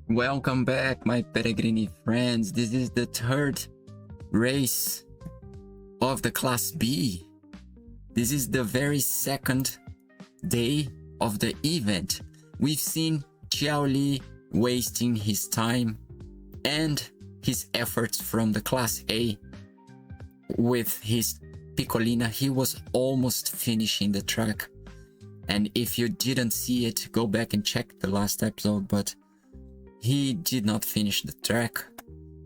Welcome back, my Peregrini friends. This is the third race of the Class B. This is the very second day of the event. We've seen Xiao Li wasting his time and his efforts from the Class A with his Piccolina. He was almost finishing the track. And if you didn't see it, go back and check the last episode, but he did not finish the track.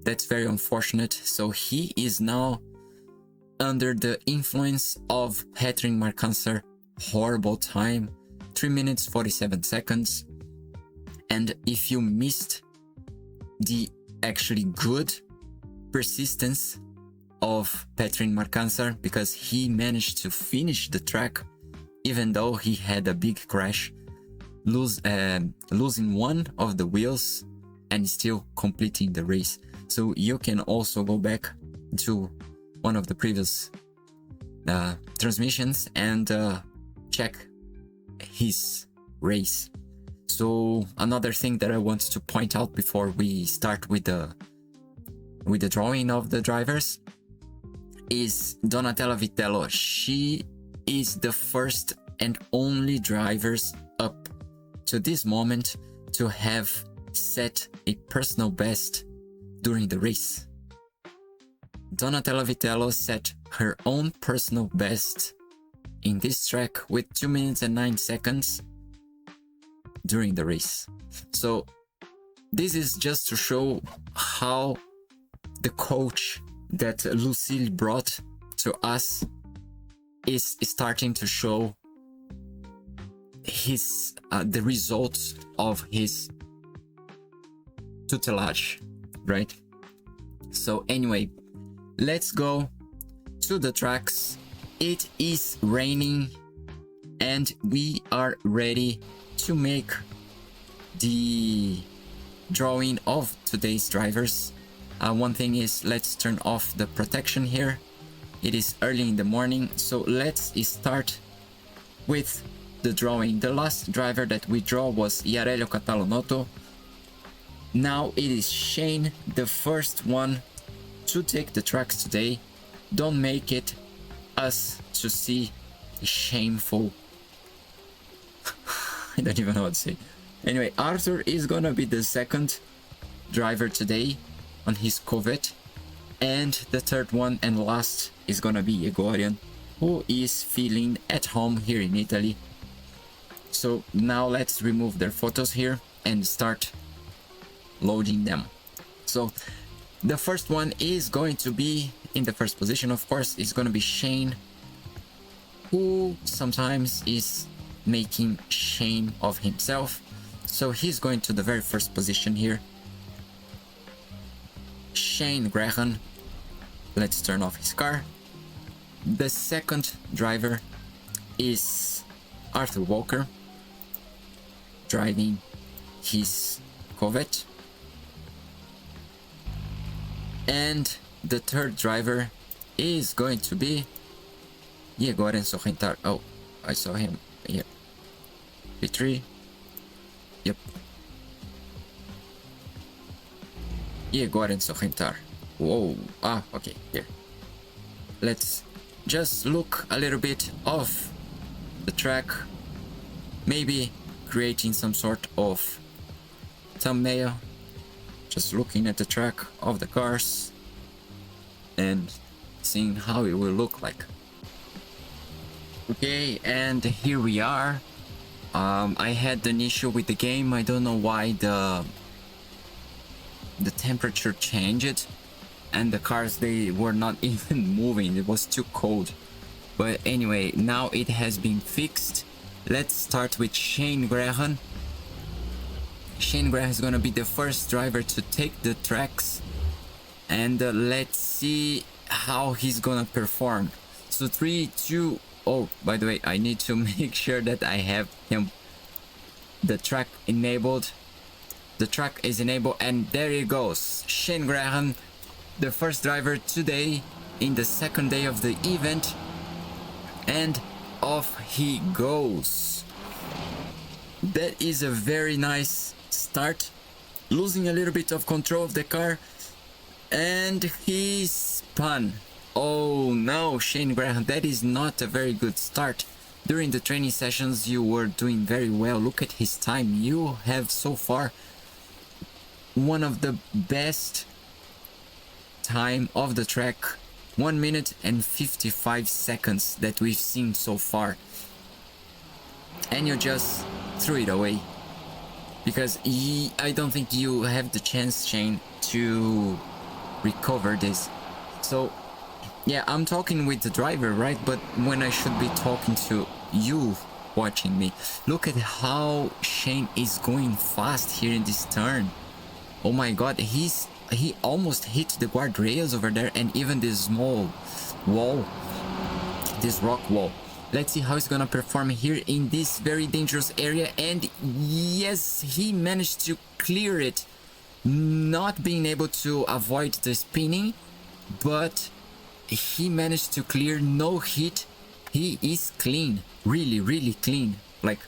That's very unfortunate. So he is now under the influence of Patrick Marcancer. Horrible time, 3 minutes 47 seconds. And if you missed the actually good persistence of Patrick Marcancer, because he managed to finish the track even though he had a big crash, losing one of the wheels and still completing the race. So you can also go back to one of the previous transmissions and check his race. So another thing that I want to point out before we start with the drawing of the drivers is Donatella Vitello. She is the first and only drivers up to this moment to have set a personal best during the race. Donatella Vitello set her own personal best in this track with 2 minutes and 9 seconds during the race. So this is just to show how the coach that Lucille brought to us is starting to show his the results of his tutelage, right? So anyway, let's go to the tracks. It is raining and we are ready to make the drawing of today's drivers. One thing is, let's turn off the protection here. It is early in the morning, so let's start with the drawing. The last driver that we draw was Yarelio Catalonotto. Now it is Shane, the first one to take the tracks today. Don't make it us to see shameful. I don't even know what to say. Anyway, Arthur is gonna be the second driver today on his Corvette. And the third one and last is gonna be Egorian, who is feeling at home here in Italy. So now let's remove their photos here and start loading them. So the first one is going to be in the first position, of course. It's gonna be Shane, who sometimes is making shame of himself. So he's going to the very first position here. Shane Graham. Let's turn off his car. The second driver is Arthur Walker, driving his Corvette. And the third driver is going to be Yegoren Sorrentar. Oh, I saw him here. P3. Yep. Yegoren Sorrentar. Whoa. Ah, okay, here. Let's just look a little bit of the track. Maybe creating some sort of thumbnail. Just looking at the track of the cars and seeing how it will look like. Okay, and here we are. I had an issue with the game. I don't know why the temperature changed and the cars, they were not even moving. It was too cold. But anyway, now it has been fixed. Let's start with Shane Graham. Shane Graham is gonna be the first driver to take the tracks, and let's see how he's gonna perform. So 3, 2, oh, by the way, I need to make sure that I have the track enabled. The track is enabled, and there he goes. Shane Graham, the first driver today in the second day of the event, and off he goes. That is a very nice start losing a little bit of control of the car, and he spun. Oh no, Shane Graham, that is not a very good start. During the training sessions you were doing very well. Look at his time. You have so far one of the best time of the track, 1 minute and 55 seconds that we've seen so far, and you just threw it away because I don't think you have the chance, Shane, to recover this. So yeah, I'm talking with the driver, right? But when I should be talking to you watching me. Look at how Shane is going fast here in this turn. Oh my god, he almost hit the guardrails over there, and even this small wall, this rock wall. Let's see how he's gonna perform here in this very dangerous area. And yes, he managed to clear it, not being able to avoid the spinning, but he managed to clear, no hit. He is clean, really clean. Like,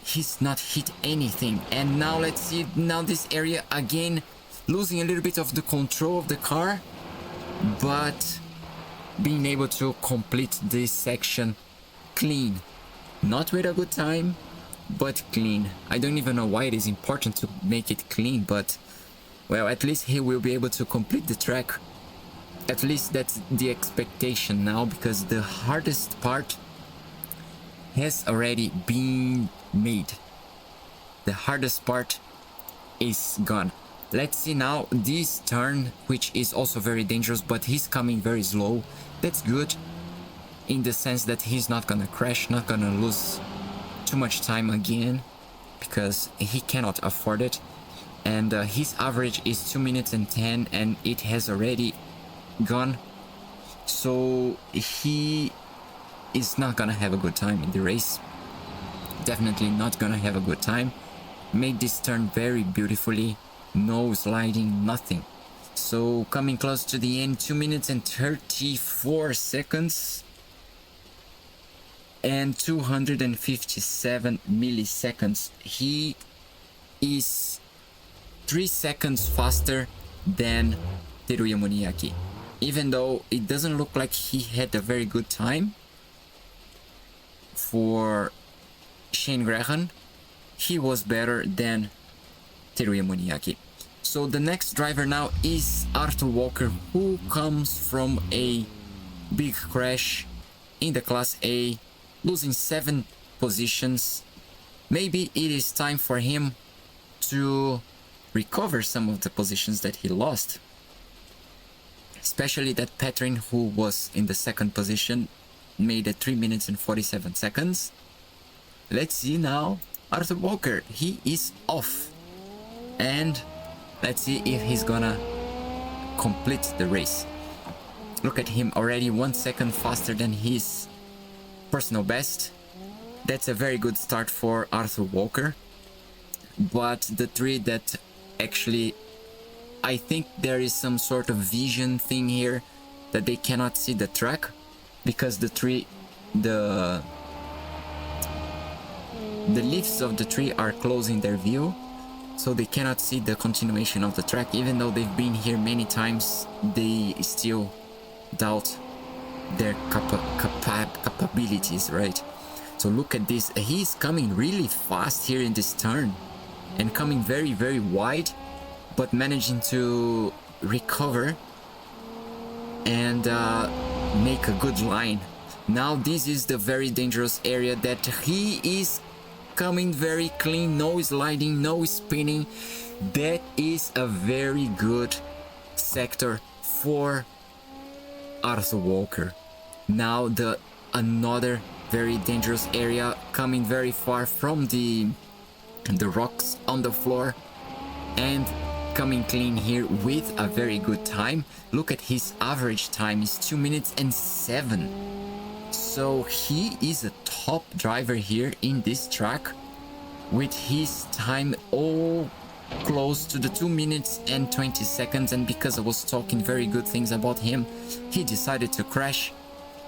he's not hit anything. And now let's see, now this area again, losing a little bit of the control of the car, but being able to complete this section clean. Not with a good time, but clean. I don't even know why it is important to make it clean, but well, at least he will be able to complete the track. At least that's the expectation now, because the hardest part has already been made. The hardest part is gone. Let's see now this turn, which is also very dangerous, but he's coming very slow. That's good in the sense that he's not gonna crash, not gonna lose too much time again, because he cannot afford it. And his average is 2 minutes and 10, and it has already gone, so he is not gonna have a good time in the race. Definitely not gonna have a good time. Made this turn very beautifully, no sliding, nothing. So coming close to the end, 2 minutes and 34 seconds and 257 milliseconds. He is 3 seconds faster than Teruya Moniaki. Even though it doesn't look like he had a very good time for Shane Graham, he was better than Teruya Moniaki. So the next driver now is Arthur Walker, who comes from a big crash in the Class A, losing 7 positions. Maybe it is time for him to recover some of the positions that he lost. Especially that Petrin, who was in the 2nd position, made it 3 minutes and 47 seconds. Let's see now Arthur Walker. He is off. And let's see if he's gonna complete the race. Look at him, already 1 second faster than his personal best. That's a very good start for Arthur Walker. But the 3 that actually, I think there is some sort of vision thing here, that they cannot see the track, because the leaves of the tree are closing their view, so they cannot see the continuation of the track. Even though they've been here many times, they still doubt their capabilities, right? So look at this, he's coming really fast here in this turn, and coming very wide, but managing to recover and make a good line. Now this is the very dangerous area that he is coming very clean, no sliding, no spinning. That is a very good sector for Arthur Walker. Now another very dangerous area, coming very far from the rocks on the floor, and coming clean here with a very good time. Look at his average time is 2 minutes and 7. So he is a top driver here in this track, with his time all close to the 2 minutes and 20 seconds. And because I was talking very good things about him, he decided to crash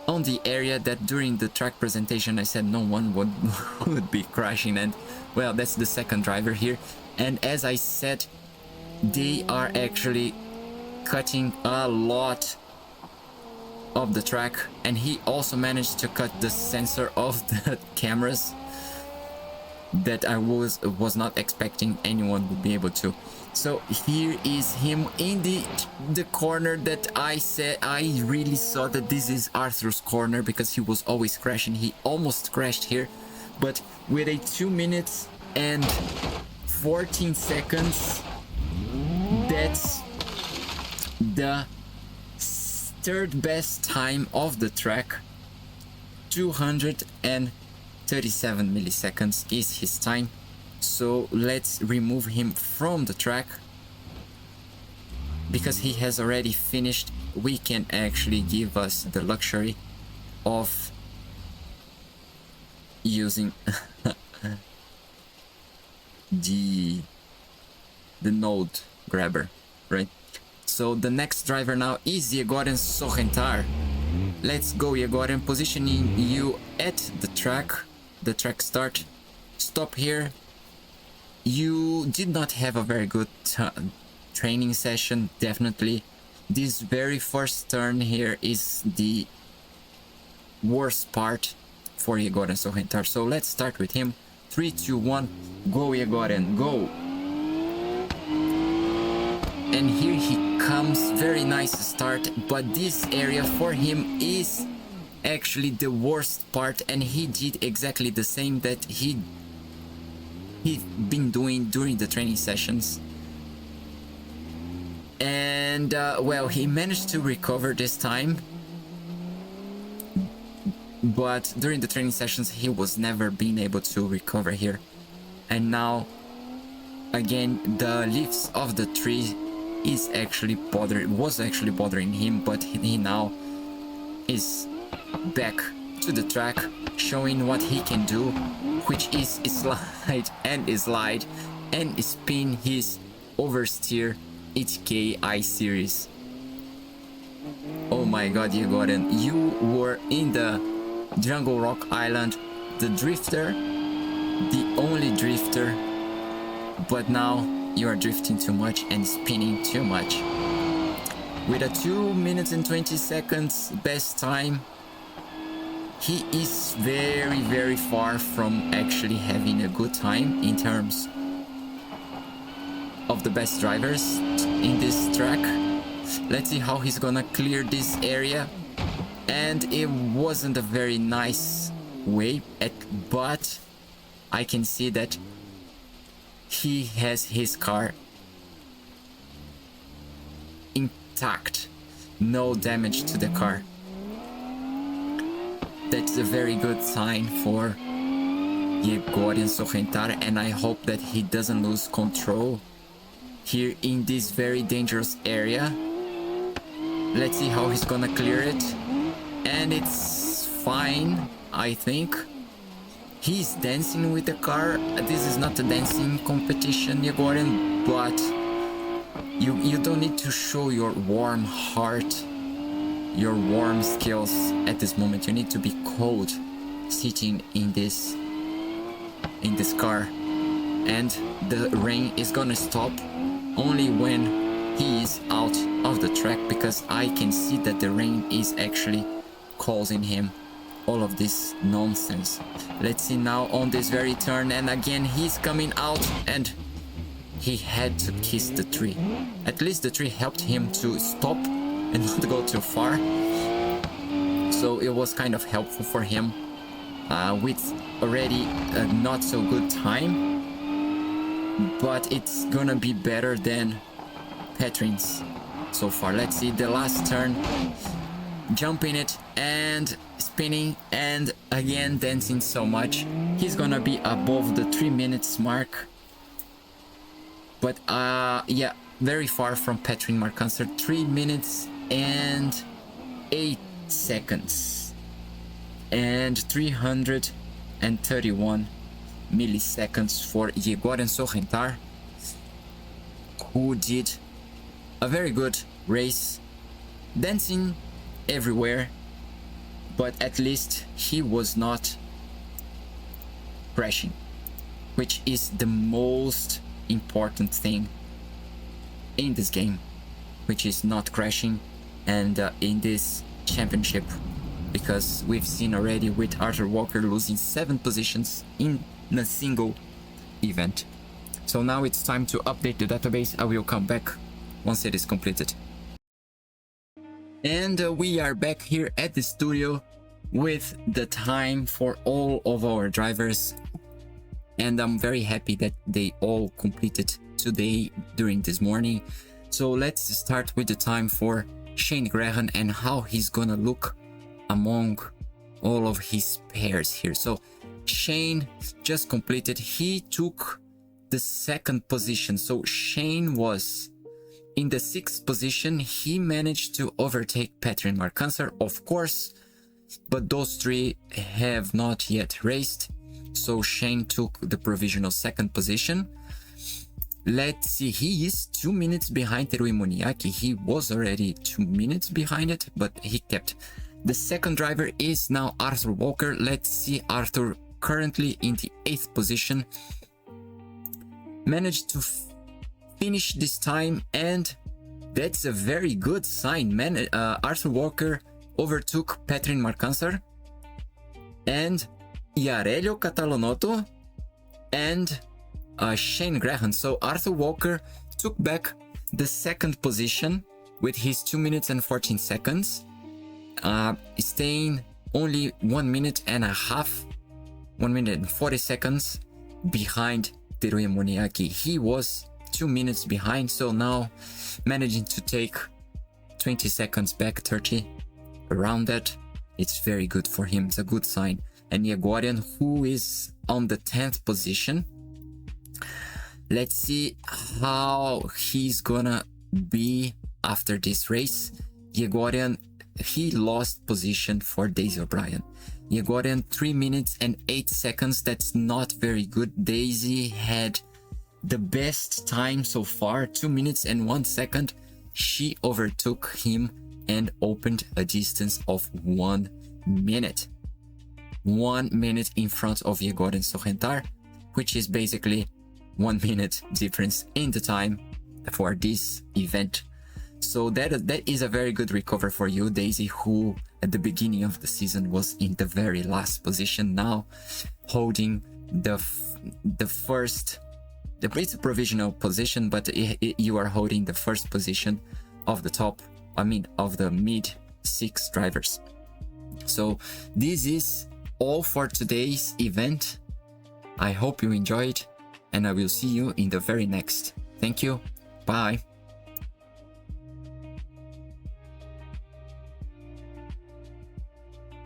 on the area that during the track presentation I said no one would be crashing. And well, that's the 2nd driver here. And as I said, they are actually cutting a lot of the track, and he also managed to cut the sensor of the cameras that I was not expecting anyone would be able to. So here is him in the corner that I said I really saw that this is Arthur's corner, because he was always crashing. He almost crashed here, but with a 2 minutes and 14 seconds, that's the third best time of the track. 237 milliseconds is his time. So let's remove him from the track, because he has already finished. We can actually give us the luxury of using the node grabber, right? So the next driver now is Yegoren Sohentar. Let's go, Yegoren, positioning you at the track start. Stop here. You did not have a very good training session, definitely. This very first turn here is the worst part for Yegoren Sohentar. So let's start with him. 3, 2, 1, go, Yegoren, go. And here he comes, very nice start, but this area for him is actually the worst part, and he did exactly the same that he'd been doing during the training sessions. And well, he managed to recover this time, but during the training sessions he was never being able to recover here. And now again the leaves of the tree was actually bothering him, but he now is back to the track, showing what he can do, which is slide and slide and spin his oversteer HK I series. Oh my god, Yegoren, you were in the Jungle Rock Island, the drifter, the only drifter, but now you are drifting too much and spinning too much. With a 2 minutes and 20 seconds best time, he is very, very far from actually having a good time in terms of the best drivers in this track. Let's see how he's gonna clear this area. And it wasn't a very nice way, but I can see that he has his car intact, no damage to the car. That's a very good sign for Yegoren Sohentar, and I hope that he doesn't lose control here in this very dangerous area. Let's see how he's gonna clear it. And it's fine, I think. He's dancing with the car. This is not a dancing competition, Yegoren, but you don't need to show your warm heart, your warm skills at this moment. You need to be cold sitting in this car. And the rain is gonna stop only when he is out of the track, because I can see that the rain is actually causing him all of this nonsense. Let's see now on this very turn, and again he's coming out, and he had to kiss the tree. At least the tree helped him to stop and not go too far, so it was kind of helpful for him with already a not so good time, but it's gonna be better than Petrin's so far. Let's see the last turn, jumping it and spinning and again dancing so much. He's gonna be above the 3 minutes mark, but yeah, very far from Petrin Markanser. 3 minutes and 8 seconds and 331 milliseconds for Yegoren Sohentar, who did a very good race, dancing everywhere, but at least he was not crashing, which is the most important thing in this game, which is not crashing, and in this championship, because we've seen already with Arthur Walker losing 7 positions in a single event. So now it's time to update the database. I will come back once it is completed. And we are back here at the studio with the time for all of our drivers, and I'm very happy that they all completed today during this morning. So let's start with the time for Shane Graham and how he's gonna look among all of his pairs here. So Shane just completed, he took the 2nd position. So Shane was in the 6th position. He managed to overtake Patrick Marcancer, of course, but those 3 have not yet raced. So Shane took the provisional 2nd position. Let's see, he is 2 minutes behind Teruya Moniaki. He was already 2 minutes behind it, but he kept. The 2nd driver is now Arthur Walker. Let's see, Arthur currently in the 8th position. Managed to finish this time, and that's a very good sign. Arthur Walker overtook Patrick Marcancer and Yarelio Catalanotto and Shane Graham. So Arthur Walker took back the 2nd position with his 2 minutes and 14 seconds, staying only 1 minute and a half, 1 minute and 40 seconds behind Teruya Moniaki. He was 2 minutes behind, so now managing to take 20 seconds back, 30 around that. It's very good for him, it's a good sign. And Yegorian, who is on the 10th position, let's see how he's gonna be after this race. Yegorian, he lost position for Daisy O'Brien. Yegorian 3 minutes and 8 seconds, that's not very good. Daisy had the best time so far, 2 minutes and 1 second. She overtook him and opened a distance of 1 minute. 1 minute in front of Yegorian Sorrentar, which is basically 1 minute difference in the time for this event. So that is a very good recovery for you, Daisy, who at the beginning of the season was in the very last position, now holding the first, it's a provisional position, but you are holding the first position of the top, of the mid 6 drivers. So this is all for today's event. I hope you enjoyed, and I will see you in the very next. Thank you. Bye.